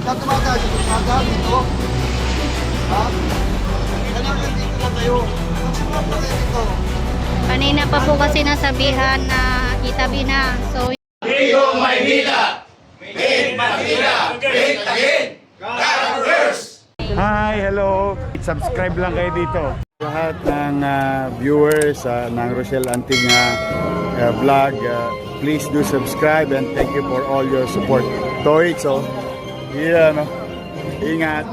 Saan tumatay sa Tumaga dito? Ha? Kailangan dito na tayo. Magsimula na kayo dito. Kanina pa po kasi nasabihan na itabi na. So, Tigong Maynila! Made Manila! Made again! God first! Hi, hello. Subscribe lang kayo dito. Lahat ng viewers ng Rochelle Anting vlog, please do subscribe and thank you for all your support. Toy, so, no? Ingat.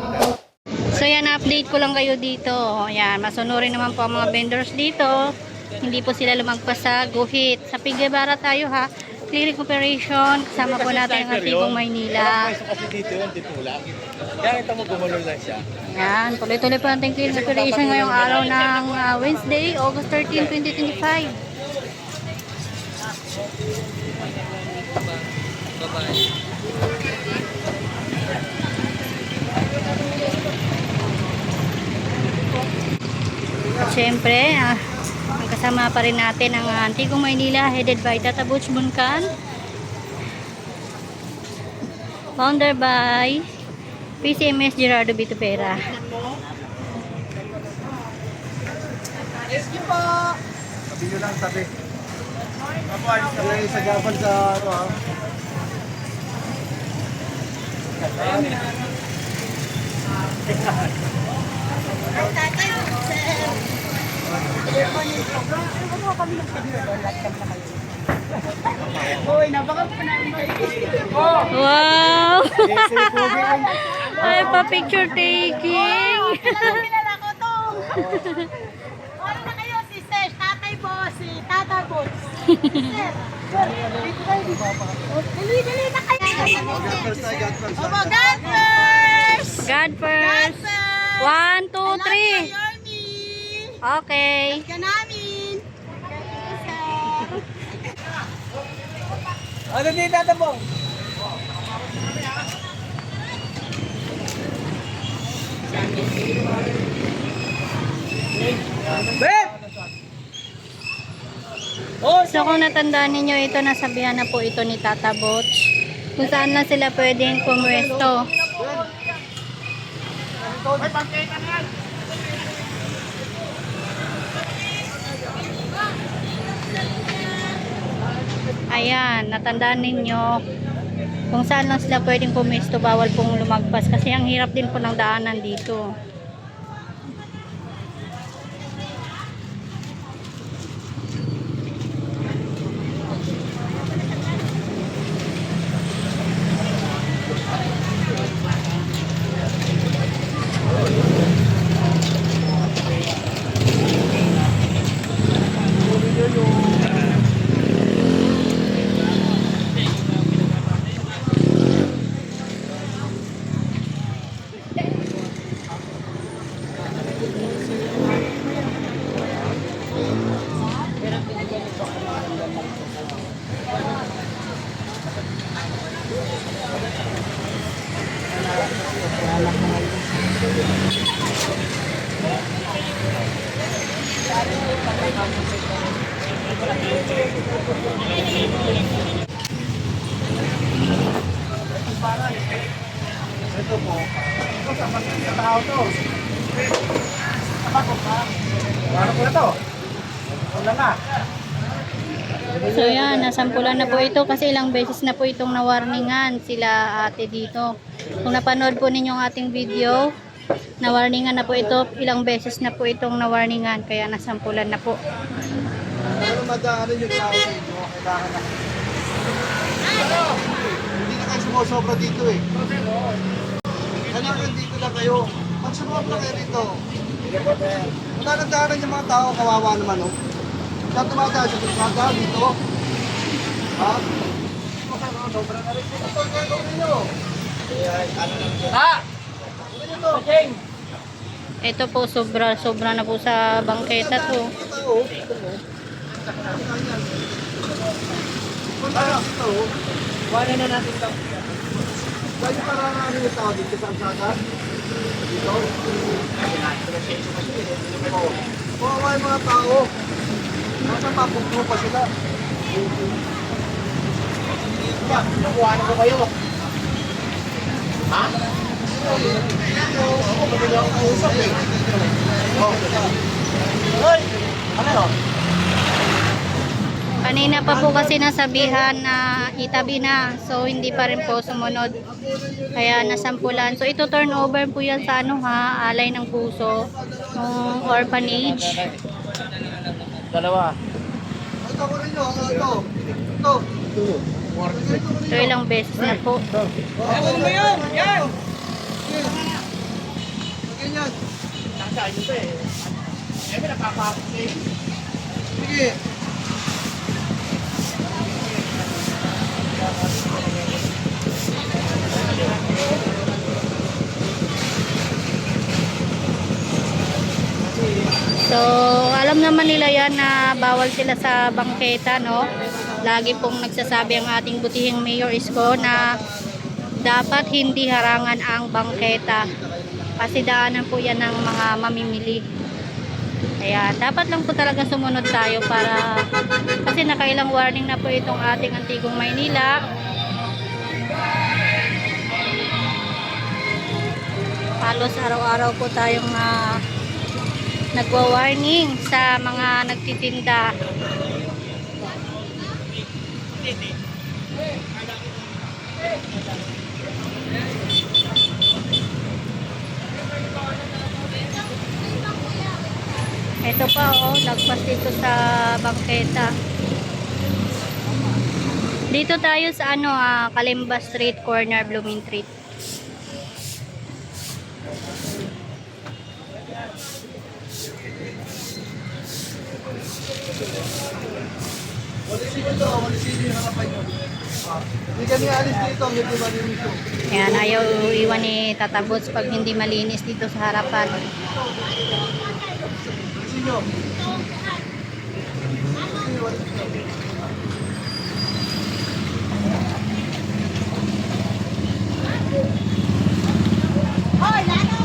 so yan, update ko lang kayo dito. Ayan, masunurin naman po ang mga vendors dito. Hindi po sila lumagpas sa guhit. Sa Piggebara tayo ha. Clearing operation. Kasama po natin ang Tigong Maynila. Kasi dito yun, dito lang. Kaya kita mo gumulong lang siya. Yan, tuloy-tuloy po natin clearing operation ngayong araw ng Wednesday, August 13, 2025. At syempre, ang kasama pa rin natin ang Tigong Maynila headed by Tata Butch Buncan, founder by PCMS Gerardo Bitupera. Sabi nyo lang, sabi. Kaya yung sagapan sa ano ha. Wow! Ay, pa-picture taking! Kilala ko to. Ano na kayo, si Sir, Tatay Boss, si Tata Boots. Sir, dito tayo dito. Dali na kayo. God first tayo, God first. Opo, God first! God God first! first! 1, 2, 3! Yormi! Okay. Ka namin! Ano din tatabong? So kung natandaan ninyo, ito nasabihan na po ito ni Tata Butch kung saan na sila pwedeng pumwesto. Ayan, natandaan ninyo kung saan lang sila pwedeng pumwesto, bawal pong lumagpas kasi ang hirap din po ng daanan dito. Ito po. Ito sa mga tao to. Ako pa. Ano ko na to? Wala na. So yan, nasampulan na po ito kasi ilang beses na po itong nawarningan sila ate dito. Kung napanood po ninyo ang ating video, nawarningan na po ito, ilang beses na po itong nawarningan kaya nasampulan na po. Ano madaanan yung tao dito? Kailangan na. Hindi na kayo sumusobra dito eh. Kailangan dito lang kayo. Magsumunod na kayo dito. Wala nang daanan yung mga tao, kawawa naman oh. Saan tumatay sa Tumaga dito? Ha? Sobra na rin. Ito ang gagawin ninyo. Ito po sobra na po sa bangketa to. Wala na natin lang. Kaya parang yung tao dito sa Ansada? Dito? Kawawa yung mga tao. Basta mapupuro pa sila. Nakuha na ko kayo. Ha? Ako, pabili ako ng usap eh. Hoy! Ano yun? Kanina pa po kasi nasabihan na itabi na. So, hindi pa rin po sumunod. Kaya nasampulan. So, ito turn over po yan sa ano ha, Alay ng Puso. Ng orphanage. Dalawa. Ito ko rin yun. Ito. Ito. So, ilang beses na po. Ako mo yun! Yan! Ganyan. Sige. So, alam naman nila yan na bawal sila sa bangketa, no? Lagi pong nagsasabi ang ating butihing Mayor Isko na dapat hindi harangan ang bangketa. Kasi daanan po yan ng mga mamimili. Kaya dapat lang po talaga sumunod tayo para kasi nakailang warning na po itong ating Antigong Maynila. Halos araw-araw po tayong nagwa-warning sa mga nagtitinda. Ito pa oh, lagpas dito sa bangketa. Dito tayo sa ano, Kalimba Street, corner Blooming Street. Walisin ito. Walisin yung harapan nyo. Hindi kami alis dito. Hindi malinis ito. Ayan, ayaw iwan ni Tata Boots pag hindi malinis dito sa harapan. Walisin nyo. Hoy, lalo!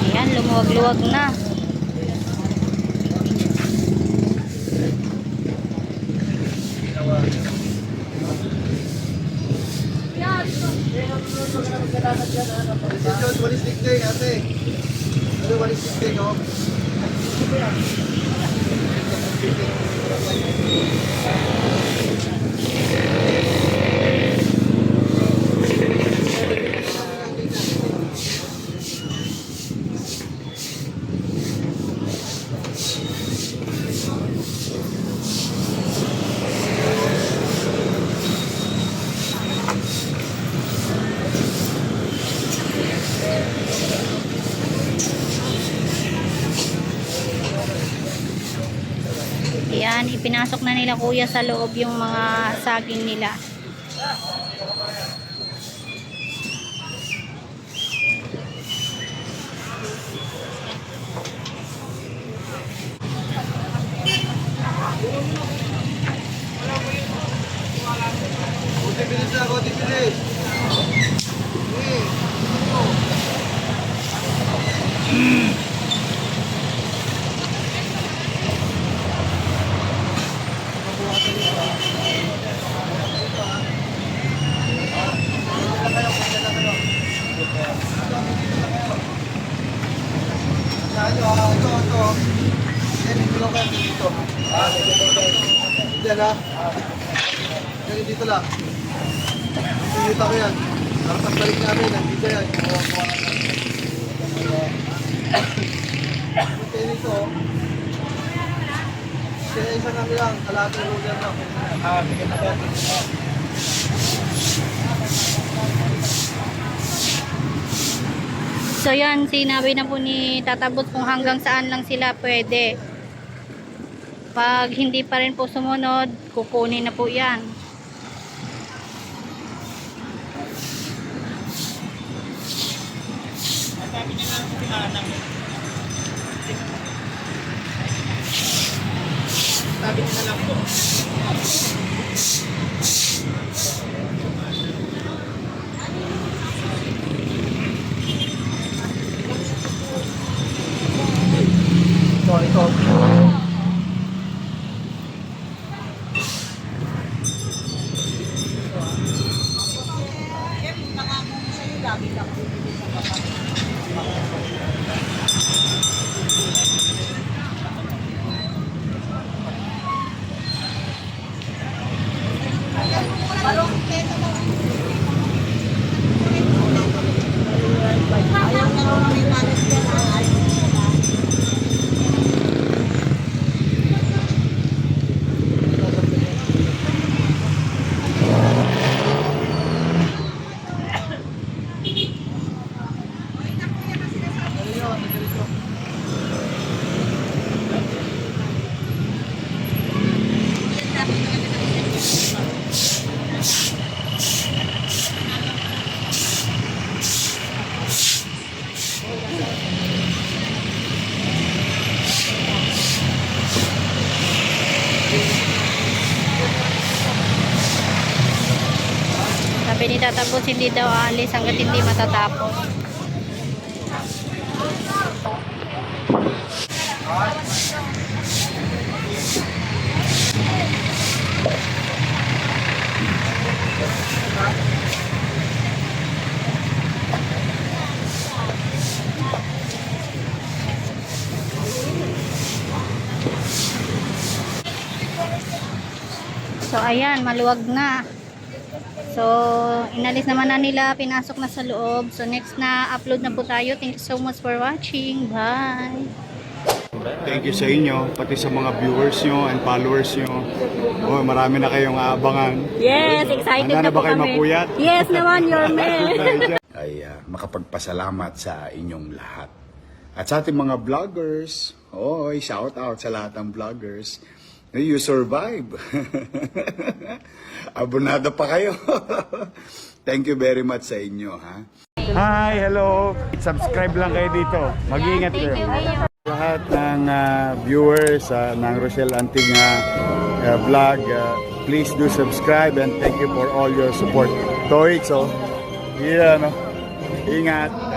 Ayan, lumuwag-luwag na. Walis dikting, ate. Ano walis dikting, oh? Ayan, ipinasok na nila kuya sa loob yung mga saging nila. Kunti bilis na, kunti bilis. Ito. Dito lang kayo dito. Diyan ha. Diyan dito lang. Pinita ko yan. Para pagbalik namin, nandito yan. Kaya dito. Kaya isa kami lang. Kalahati ruler lang. So yan, sinabi na po ni Tata Boots kung hanggang saan lang sila pwede. Pag hindi pa rin po sumunod, kukunin na po yan. Sabi niya na lang po. Ayaw na raw na may malas yan. Ayaw na. Sabi ni Tata Boots, hindi daw aalis hanggat hindi matatapos. So ayan, maluwag na. So, inalis naman na nila, pinasok na sa loob. So, next na upload na po tayo. Thank you so much for watching. Bye! Thank you sa inyo, pati sa mga viewers nyo and followers nyo. Oh, marami na kayong aabangan. Yes, excited Handa na na ba po kayo kami. mapuyat? Yes naman, your man. Ay makapagpasalamat sa inyong lahat. At sa ating mga vloggers, shout out sa lahat ng vloggers. You survive. Abonado pa kayo. Thank you very much sa inyo, ha? Hi, hello. Subscribe lang kayo dito. Mag-iingat Thank you, Mayor. lahat ng viewers ng Rochelle Antigna vlog, please do subscribe and thank you for all your support. Toix, yeah, no? Ingat.